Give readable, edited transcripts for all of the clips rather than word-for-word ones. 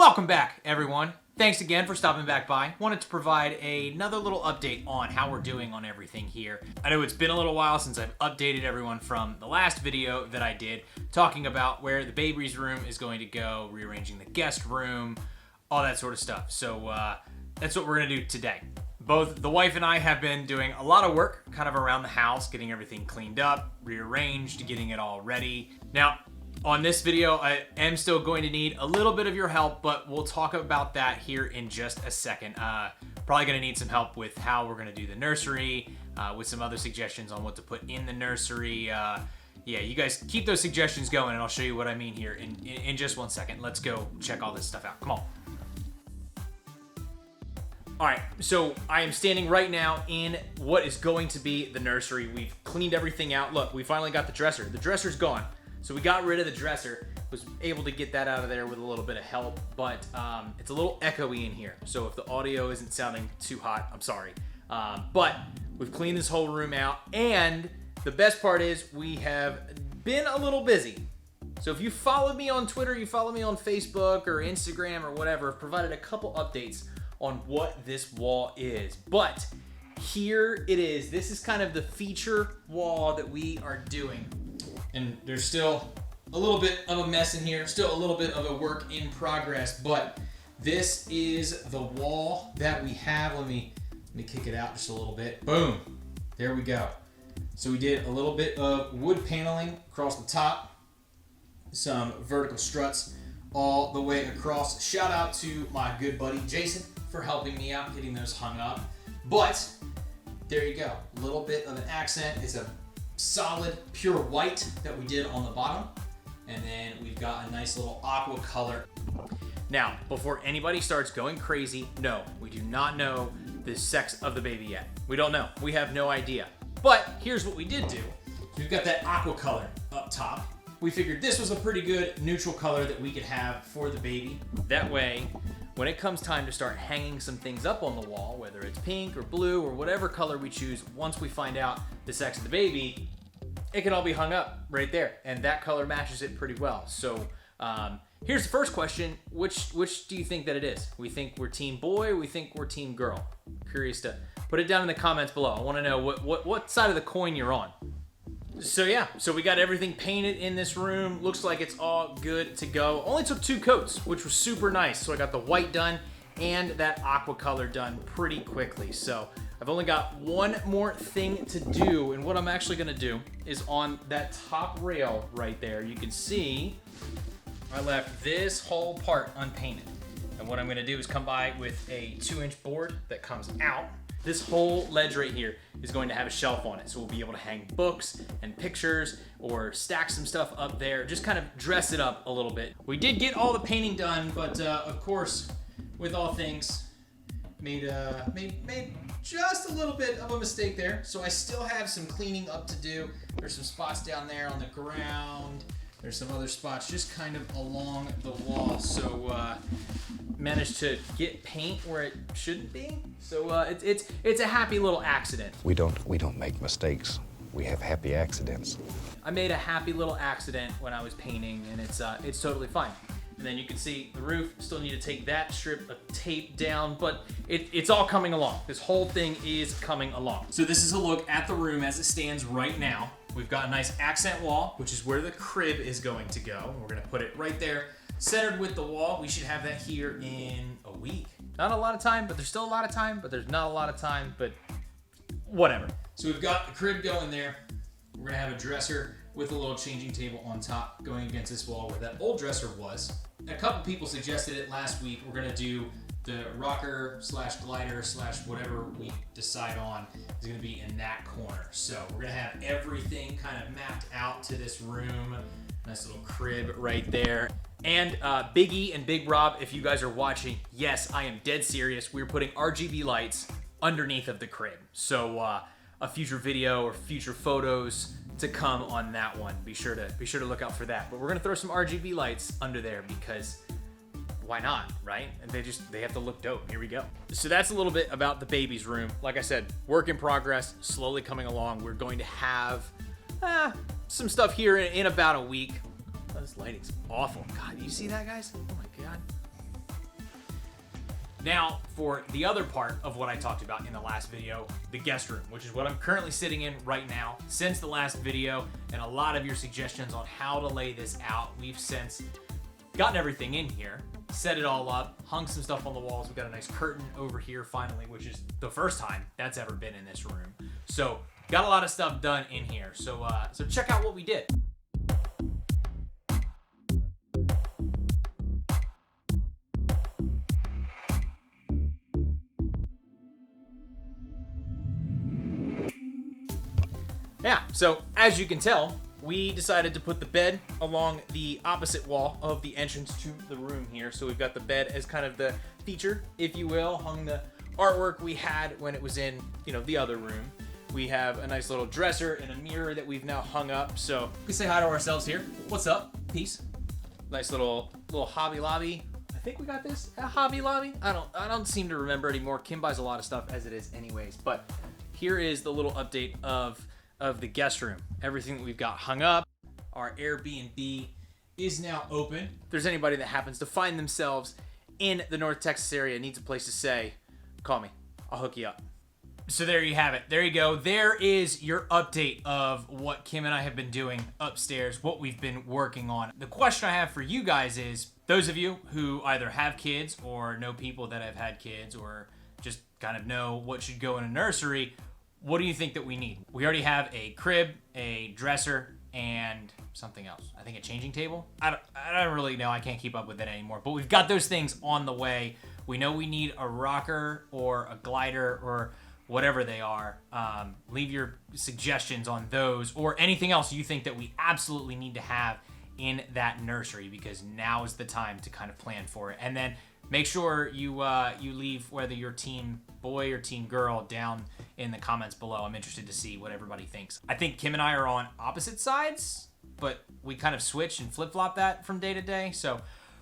Welcome back, everyone. Thanks again for stopping back by. Wanted to provide another little update on how we're doing on everything here. I know it's been a little while since I've updated everyone from the last video that I did, talking about where the baby's room is going to go, rearranging the guest room, all that sort of stuff. So that's what we're gonna do today. Both the wife and I have been doing a lot of work kind of around the house, getting everything cleaned up, rearranged, getting it all ready. Now, on this video, I am still going to need a little bit of your help, but we'll talk about that here in just a second. Probably gonna need some help with how we're gonna do the nursery, with some other suggestions on what to put in the nursery. Yeah, you guys keep those suggestions going and I'll show you what I mean here in just 1 second. Let's go check all this stuff out. Come on. All right, so I am standing right now in what is going to be the nursery. We've cleaned everything out. Look, we finally got the dresser. The dresser's gone. So we got rid of the dresser, was able to get that out of there with a little bit of help, but it's a little echoey in here. So if the audio isn't sounding too hot, I'm sorry. But we've cleaned this whole room out, and the best part is we have been a little busy. So if you followed me on Twitter, you follow me on Facebook or Instagram or whatever, I've provided a couple updates on what this wall is. But here it is. This is kind of the feature wall that we are doing. And there's still a little bit of a mess in here, still a little bit of a work in progress, but this is the wall that we have. Let me kick it out just a little bit. Boom, there we go. So we did a little bit of wood paneling across the top, some vertical struts all the way across. Shout out to my good buddy Jason for helping me out getting those hung up. But there you go, a little bit of an accent. It's a solid pure white that we did on the bottom, and then we've got a nice little aqua color. Now, before anybody starts going crazy, no, we do not know the sex of the baby yet. We don't know. We have no idea. But here's what we did do. We've got that aqua color up top. We figured this was a pretty good neutral color that we could have for the baby. That way, when it comes time to start hanging some things up on the wall, whether it's pink or blue or whatever color we choose, once we find out the sex of the baby, it can all be hung up right there. And that color matches it pretty well. So here's the first question. Which do you think that it is? We think we're team boy, we think we're team girl. Curious to put it down in the comments below. I wanna know what side of the coin you're on. So yeah, so we got everything painted in this room. Looks like it's all good to go. Only took 2 coats, which was super nice. So I got the white done and that aqua color done pretty quickly. So I've only got one more thing to do, and what I'm actually gonna do is on that top rail right there, you can see I left this whole part unpainted. And what I'm gonna do is come by with a 2-inch board that comes out. This whole ledge right here is going to have a shelf on it, so we'll be able to hang books and pictures or stack some stuff up there, just kind of dress it up a little bit. We did get all the painting done, but of course, with all things, made just a little bit of a mistake there. So I still have some cleaning up to do. There's some spots down there on the ground. There's some other spots just kind of along the wall. So managed to get paint where it shouldn't be. So it's a happy little accident. We don't make mistakes. We have happy accidents. I made a happy little accident when I was painting, and it's totally fine. And then you can see the roof. Still need to take that strip of tape down, but it's all coming along. This whole thing is coming along. So this is a look at the room as it stands right now. We've got a nice accent wall, which is where the crib is going to go. We're gonna put it right there, centered with the wall. We should have that here in a week. Not a lot of time, but there's still a lot of time, but there's not a lot of time, but whatever. So we've got the crib going there. We're gonna have a dresser with a little changing table on top going against this wall where that old dresser was. A couple people suggested it last week. We're gonna do the rocker slash glider slash whatever we decide on is gonna be in that corner. So we're gonna have everything kind of mapped out to this room. Nice little crib right there. And Big E and Big Rob, if you guys are watching, yes, I am dead serious. We're putting RGB lights underneath of the crib. So a future video or future photos to come on that one. Be sure to look out for that. But we're gonna throw some RGB lights under there because why not, right? And they have to look dope. Here we go. So that's a little bit about the baby's room. Like I said, work in progress, slowly coming along. We're going to have some stuff here in about a week. Oh, this lighting's awful. God, you see that, guys? Oh my God. Now, for the other part of what I talked about in the last video, the guest room, which is what I'm currently sitting in right now. Since the last video and a lot of your suggestions on how to lay this out, we've since gotten everything in here, set it all up, hung some stuff on the walls. We've got a nice curtain over here finally, which is the first time that's ever been in this room. So got a lot of stuff done in here. So check out what we did. Yeah, so as you can tell, we decided to put the bed along the opposite wall of the entrance to the room here. So we've got the bed as kind of the feature, if you will, hung the artwork we had when it was in, the other room. We have a nice little dresser and a mirror that we've now hung up. So we say hi to ourselves here. What's up? Peace. Nice little Hobby Lobby. I think we got this at Hobby Lobby. I don't seem to remember anymore. Kim buys a lot of stuff as it is anyways. But here is the little update of the guest room. Everything that we've got hung up. Our Airbnb is now open. If there's anybody that happens to find themselves in the North Texas area, needs a place to stay, call me. I'll hook you up. So there you have it. There you go. There is your update of what Kim and I have been doing upstairs, what we've been working on. The question I have for you guys is, those of you who either have kids or know people that have had kids or just kind of know what should go in a nursery, what do you think that we need? We already have a crib, a dresser, and something else. I think a changing table. I don't really know. I can't keep up with it anymore. But we've got those things on the way. We know we need a rocker or a glider or whatever they are. Leave your suggestions on those or anything else you think that we absolutely need to have in that nursery, because now is the time to kind of plan for it. And then make sure you leave whether you're team boy or team girl down in the comments below. I'm interested to see what everybody thinks. I think Kim and I are on opposite sides, but we kind of switch and flip-flop that from day to day. So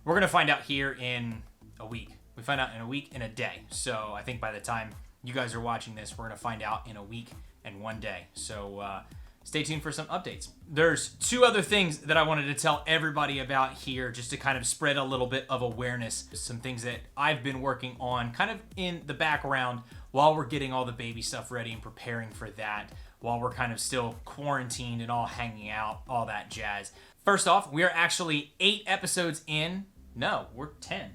we're going to find out here in a week. We find out in a week and a day. So I think by the time you guys are watching this, we're going to find out in a week and 1 day. So stay tuned for some updates. There's 2 other things that I wanted to tell everybody about here, just to kind of spread a little bit of awareness. Some things that I've been working on kind of in the background while we're getting all the baby stuff ready and preparing for that, while we're kind of still quarantined and all hanging out, all that jazz. First off, we are actually 8 episodes in. No, we're 10.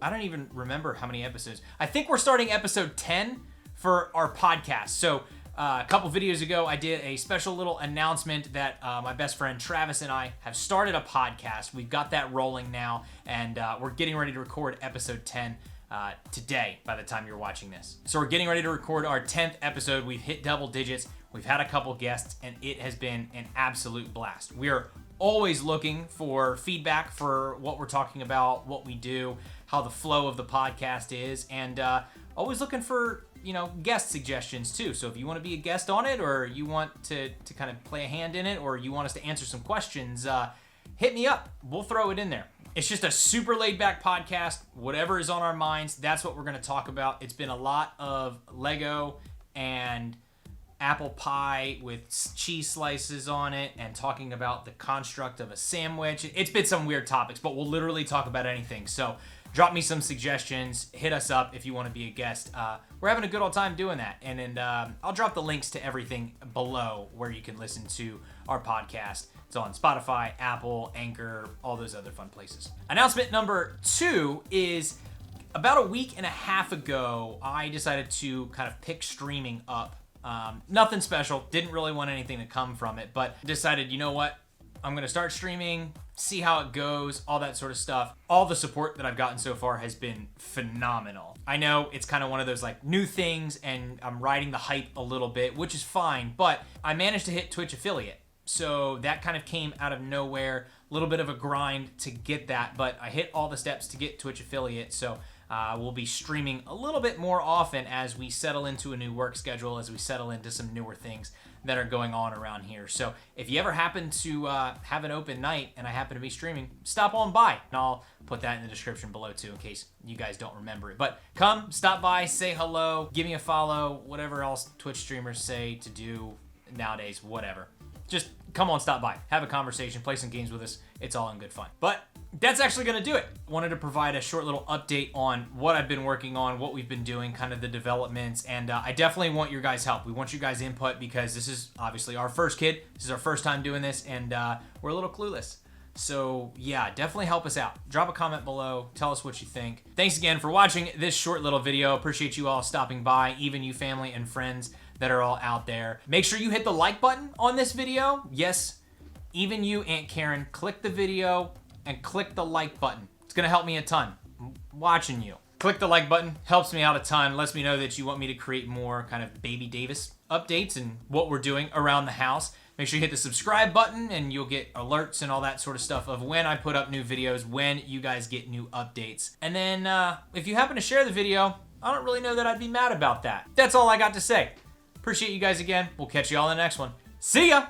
I don't even remember how many episodes. I think we're starting episode 10 for our podcast. So a couple videos ago, I did a special little announcement that my best friend Travis and I have started a podcast. We've got that rolling now, and we're getting ready to record episode 10 today by the time you're watching this. So we're getting ready to record our 10th episode. We've hit double digits. We've had a couple guests, and it has been an absolute blast. We are always looking for feedback for what we're talking about, what we do, how the flow of the podcast is, and always looking for guest suggestions too. So if you want to be a guest on it, or you want to kind of play a hand in it, or you want us to answer some questions, hit me up. We'll throw it in there. It's just a super laid back podcast. Whatever is on our minds, that's what we're going to talk about. It's been a lot of Lego and apple pie with cheese slices on it, and talking about the construct of a sandwich. It's been some weird topics, but we'll literally talk about anything. So drop me some suggestions. Hit us up if you want to be a guest. We're having a good old time doing that. And I'll drop the links to everything below where you can listen to our podcast. It's on Spotify, Apple, Anchor, all those other fun places. Announcement number 2 is about a week and a half ago, I decided to kind of pick streaming up. Nothing special. Didn't really want anything to come from it, but decided, you know what? I'm going to start streaming, see how it goes, all that sort of stuff. All the support that I've gotten so far has been phenomenal. I know it's kind of one of those like new things, and I'm riding the hype a little bit, which is fine, but I managed to hit Twitch affiliate. So that kind of came out of nowhere, a little bit of a grind to get that, but I hit all the steps to get Twitch affiliate. So we'll be streaming a little bit more often as we settle into a new work schedule, as we settle into some newer things that are going on around here. So if you ever happen to have an open night and I happen to be streaming, stop on by. And I'll put that in the description below too in case you guys don't remember it. But come, stop by, say hello, give me a follow, whatever else Twitch streamers say to do nowadays, whatever. Just come on, stop by, have a conversation, play some games with us, it's all in good fun. But that's actually gonna do it. Wanted to provide a short little update on what I've been working on, what we've been doing, kind of the developments, and I definitely want your guys' help. We want you guys' input because this is obviously our first kid. This is our first time doing this, and we're a little clueless. So yeah, definitely help us out. Drop a comment below. Tell us what you think. Thanks again for watching this short little video. Appreciate you all stopping by, even you family and friends that are all out there. Make sure you hit the like button on this video. Yes, even you, Aunt Karen, click the video and click the like button. It's gonna help me a ton. I'm watching you. Click the like button, helps me out a ton, lets me know that you want me to create more kind of Baby Davis updates and what we're doing around the house. Make sure you hit the subscribe button and you'll get alerts and all that sort of stuff of when I put up new videos, when you guys get new updates. And then if you happen to share the video, I don't really know that I'd be mad about that. That's all I got to say. Appreciate you guys again. We'll catch you all in the next one. See ya!